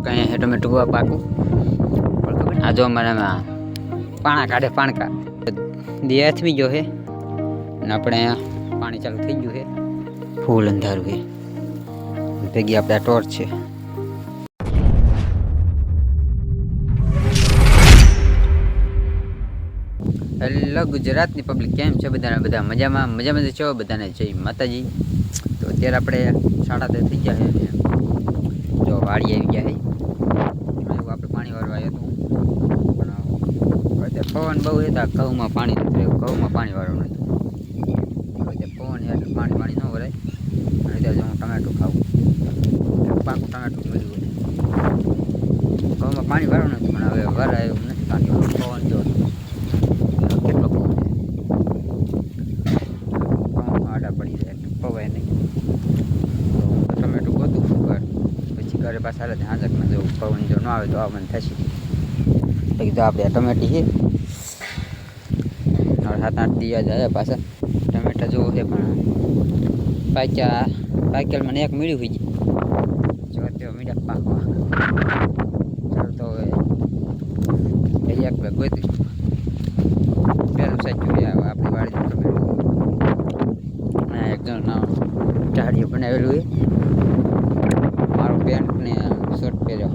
कहीं है टमेटो हुआ पाकू आ जो हमारे पाणा काढ़े पाणका दिया भी जो है अपने पानी चालू थी गयु है फूल अंधारू है भेगी अपना टॉर्च है। हेलो गुजरात ની પબ્લિક કેમ છે બધાને બધા મજામાં મજામાં છો બધાને જય માતાજી। તો અત્યારે આપણે 10:30 થઈ ગયા છે જો વાડી આવી ગયા છે એવું આપણે પાણી વાળવા આવ્યો તો પણ પવન બહુ હતા ઘઉંમાં પાણી નથી ઘઉંમાં પાણી વાળવાનું હતું પવન એટલે પાણી ન વરાય અને ત્યાં હું ટમેટું ખાવું પાકું ટમેટું મળ્યું ઘઉંમાં પાણી વાળવાનું હતું પણ હવે વરાય એવું નથી કારણ કે પવન જો કેટલો પવન આડા પડી જાય પવાય નહીં તો હું ટમેટું ગોતું ઉપર પછી ઘરે પાછા હાલે હાજકમાં જવું પવન જો ન આવે તો આવવાનું થશે તો આપણે ટમેટી છે 7-8 દિવસ જાય પાછા ટમેટા જોવું છે પણ પાકેલ મને એક મીડ્યું હોય જો તેઓ મીડા પાકવા ચાલ તો હવે એક બે ગોતી પેલું સાચું આપણી વાડી ટમેટું એક જણ ઝાડીઓ બનાવેલું હોય મારું પેન્ટ ને શર્ટ પહેર્યો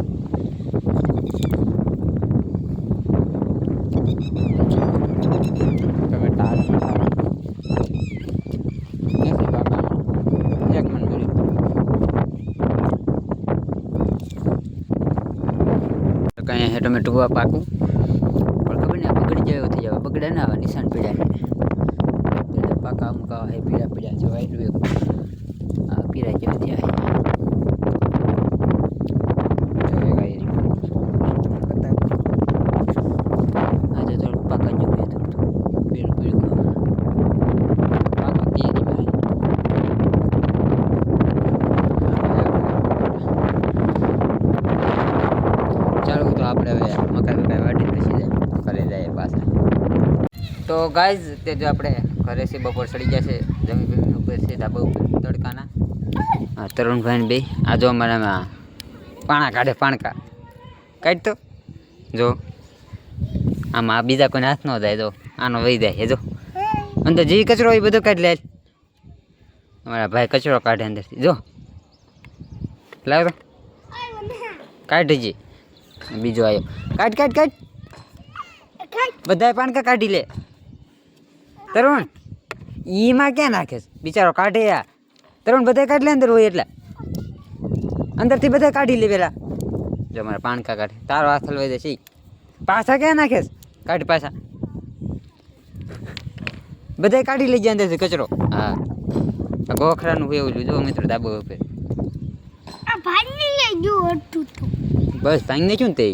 कहीं है टमेटो हुआ पाकू और खबर नहीं बगड़ जाए थी जाए बगड़ा ना निशान पीड़ा है पाका मुका है पीड़ा पीड़ा जो वाइट पीड़ा जो दिया है आज तो पाका जो है तो पेड़ पेड़ पाका की नहीं ચાલો તો આપણે હવે મકાઈ વાટી પછી ઘરે જઈએ પાછા। તો ગાઈઝ તે જો આપણે ઘરે છે બપોર ચડી ગયા છે જમીન ઉપર છે ધાબા ઉપર તડકાના તરુણભાઈ બે આ જો અમારામાં પાણા કાઢે પાણકા કાઢ તો જો આમાં બીજા કોઈને હાથ ન જાય જો આનો વહી જાય જો અંદર જે કચરો એ બધો કાઢી લે અમારા ભાઈ કચરો કાઢે અંદરથી જો લાવ તો કાઢી બીજો આવ્યો કાઢ કાઢ કાઢ બધાય પાણકા કાઢી લે તરુણ ઈમાં ક્યાં નાખેસ બિચારો કાઢે યા તરુણ બધાય કાઢી લે અંદર હોય એટલે અંદરથી બધા કાઢી લે પેલા જો મારા પાણકા કાઢે તારો હાથ હલવાઈ દે છે પાછા ક્યાં નાખેસ કાઢ પાછા બધાય કાઢી લેજે અંદરથી કચરો હા ગોખરાનું હોય એવું જો મિત્રો ધાબો ઉપર બસ ભાંગી ને શું તે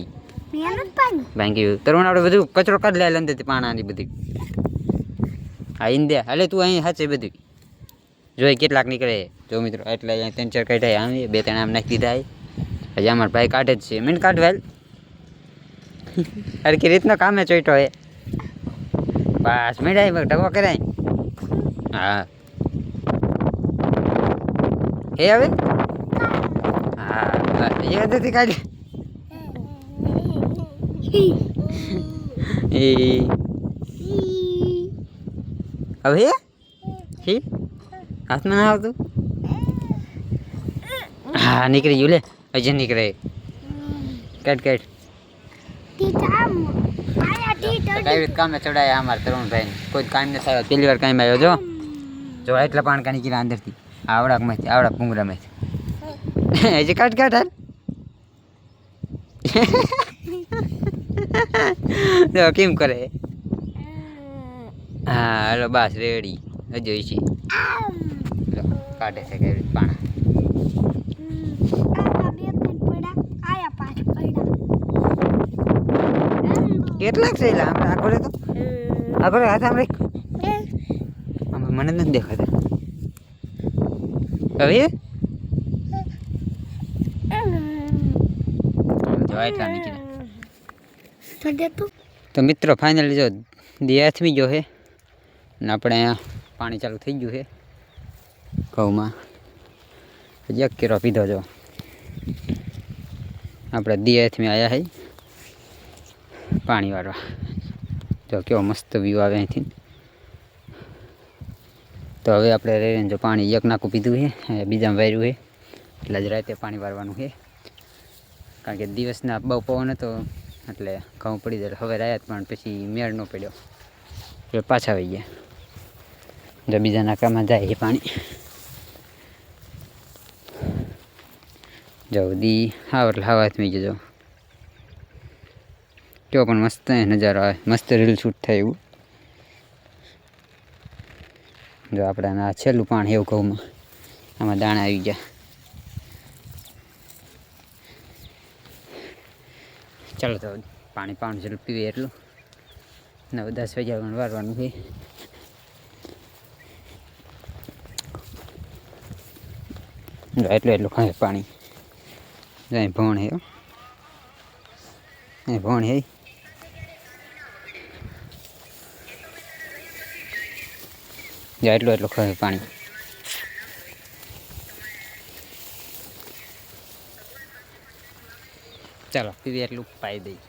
ભાંગી તરુણ આપણે બધું કચરો કાઢી લે અંદરથી પાણાની બધી હા ઈંદે હાલે તું અહીં સાચે બધી જોઈ કેટલાક નીકળે જો મિત્રો એટલે અહીંયા 3-4 કાઢ્યા આમ 2-3 આમ નાખી દીધા હજી અમારા ભાઈ કાઢે જ છે મીન કાઢવાલ હરકી રીતનો કામે ચોઈટો હે બસ મેળાય ઢગો કરાય હા હે હવે હા બસ એ અંદરથી કાઢી હવે હી હાથમાં ના આવતું હા નીકળી ગયું લે હજી નીકળે કાઢ કાઢ કઈ કામે ચડાયા અમારા તરુણભાઈ કોઈ કામ નથી આવ્યો પહેલી વાર કામ આવ્યો જો જો એટલા પાણકા નીકળ્યા અંદરથી આવડામાંથી આવડા ભૂંગરામાંથી હજી કાઢ કાઢ હાલ જો કેમ કરે હા હાલો બસ રેડી હજુ છે કાઢે છે કેવી પાણા કેટલાક છે એટલે આપણે આગળ તો આગળ હાથ આમ રાખ મને નથી દેખાતા હવે જો એટલા નીકળ્યા તો મિત્રો ફાઇનલી જો દિયાથમી જો હે ને આપણે અહીંયા પાણી ચાલુ થઈ ગયું છે ઘઉંમાં હજી 1 કેરો પીધો જો આપણે દિયાથી આવ્યા હઈ પાણી વાળવા. જો કેવો મસ્ત વ્યૂ આવે અહીંથી. તો હવે આપણે રહીને જો પાણી એક નાખું પીધું છે, બીજામાં વાર્યું છે, એટલે જ રાતે પાણી વારવાનું છે. કારણ કે દિવસના બહુ પવન હતો એટલે ઘઉં પડી જાય. હવે રાત પણ પછી મેળ ન પડ્યો એટલે પાછા આવી ગયા. જો બીજા નાકામાં જાય છે પાણી. જો દી હાવ એટલે હાવ હાથમી ગયો. કેવો પણ મસ્ત નજારો આવે, મસ્ત રીલ શૂટ થાય એવું. જો આપણે આ છેલ્લું પાણી એવું ઘઉંમાં, આમાં દાણા આવી ગયા. ચાલો તો પાણી જેટલું પીવે એટલું. 9-10 વાગ્યા વારવાનું છે. એટલું ખાય પાણી. અહીં ભણ હે, અહીં ભણ હે. એટલું ખાય પાણી. ચાલો પીવી એટલું પાઈ દઈ.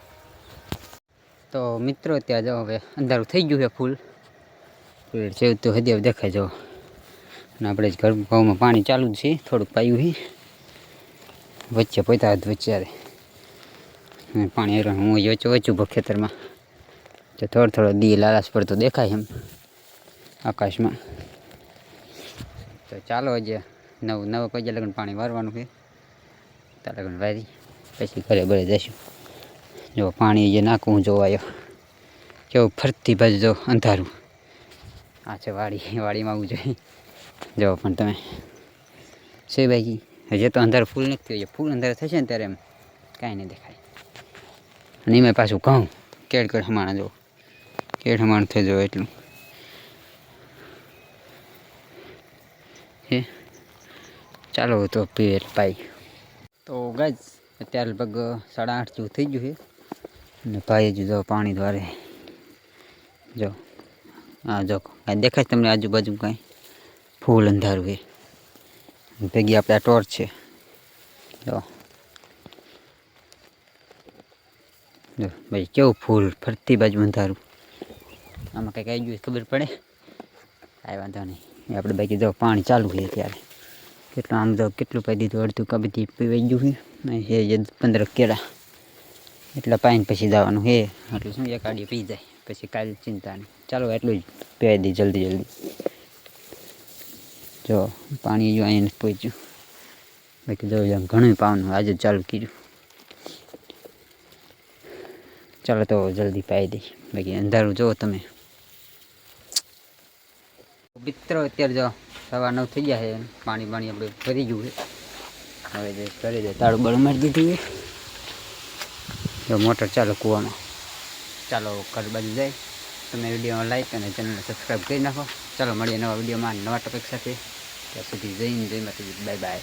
તો મિત્રો ત્યાં જાઓ, હવે અંધારું થઈ ગયું છે ફૂલ. જેવું તો હજી હવે દેખાય જાઓ. અને આપણે જ ઘર ઘઉંમાં પાણી ચાલુ જ છે, થોડુંક પાયું છે. વચ્ચે પોતા વચ્ચે પાણી હેરવાનું હું વચ્ચું ખેતરમાં. તો થોડો દી લાલાશ પડતો દેખાય એમ આકાશમાં. તો ચાલો હજી 9 વાગ્યા લગન પાણી વારવાનું છે. ત્યાં લગન વારી પછી ઘરે બળે જઈશું. જો પાણી જે નાખવું જોવા આવ્યો, કેવું ફરતી બાજુ જો અંધારું. આ છે વાડીમાં આવવું જોઈએ. જો પણ તમે છે ભાઈ, હજી તો અંધારું ફૂલ નથી થયું. ફૂલ અંધારું થશે ને ત્યારે એમ કાંઈ નહીં દેખાય. અને એમાં પાછું ઘઉં કેડ હમાણા જો, કેડ હમાણ થઈ જાવ એટલું હે. ચાલો તો પીએ પાઈ. તો ગાય અત્યારે લગભગ 8:30 જેવું થઈ ગયું છે. અને ભાઈ જ જો પાણી દ્વારે. જો હા, જો કાંઈ દેખાય તમને આજુબાજુ કાંઈ? ફૂલ અંધારું છે. ભેગી આપણે આ ટોર્ચ છે. જો ભાઈ કેવું ફૂલ ફરતી બાજુ અંધારું. આમાં કંઈક આવી ગયું ખબર પડે? કાંઈ વાંધો નહીં. આપણે બાકી જો પાણી ચાલુ છે ત્યારે. કેટલું આમ તો કેટલું પાઈ દીધું, અડધું કબથી પીવાઈ ગયું છે. એ 15 કેળા એટલા પાઈને પછી જવાનું છે. એટલે શું એક આડી પી જાય પછી કાલે ચિંતા નહીં. ચાલો એટલું જ પીવાઈ દઈ જલ્દી. જો પાણી જો અહીંયા નથી પહોંચ્યું. બાકી જો ઘણું પાવાનું આજે ચાલુ કર્યું. ચાલો તો જલ્દી પાઈ દઈ. બાકી અંધારું જો તમે. મિત્રો અત્યારે જો 9:15 થઈ ગયા છે. પાણી આપણે ભરી ગયું છે. હવે જે કરી દે તાળું બાળું મારી દીધું છે. જો મોટર ચાલો કૂવામાં. ચાલો ઘર બાજુ જાય. તમે વિડીયોમાં લાઈક અને ચેનલને સબસ્ક્રાઈબ કરી નાખો. ચાલો મળીએ નવા વિડીયોમાં નવા ટોપિક સાથે. ત્યાં સુધી જય માતાજી, બાય બાય.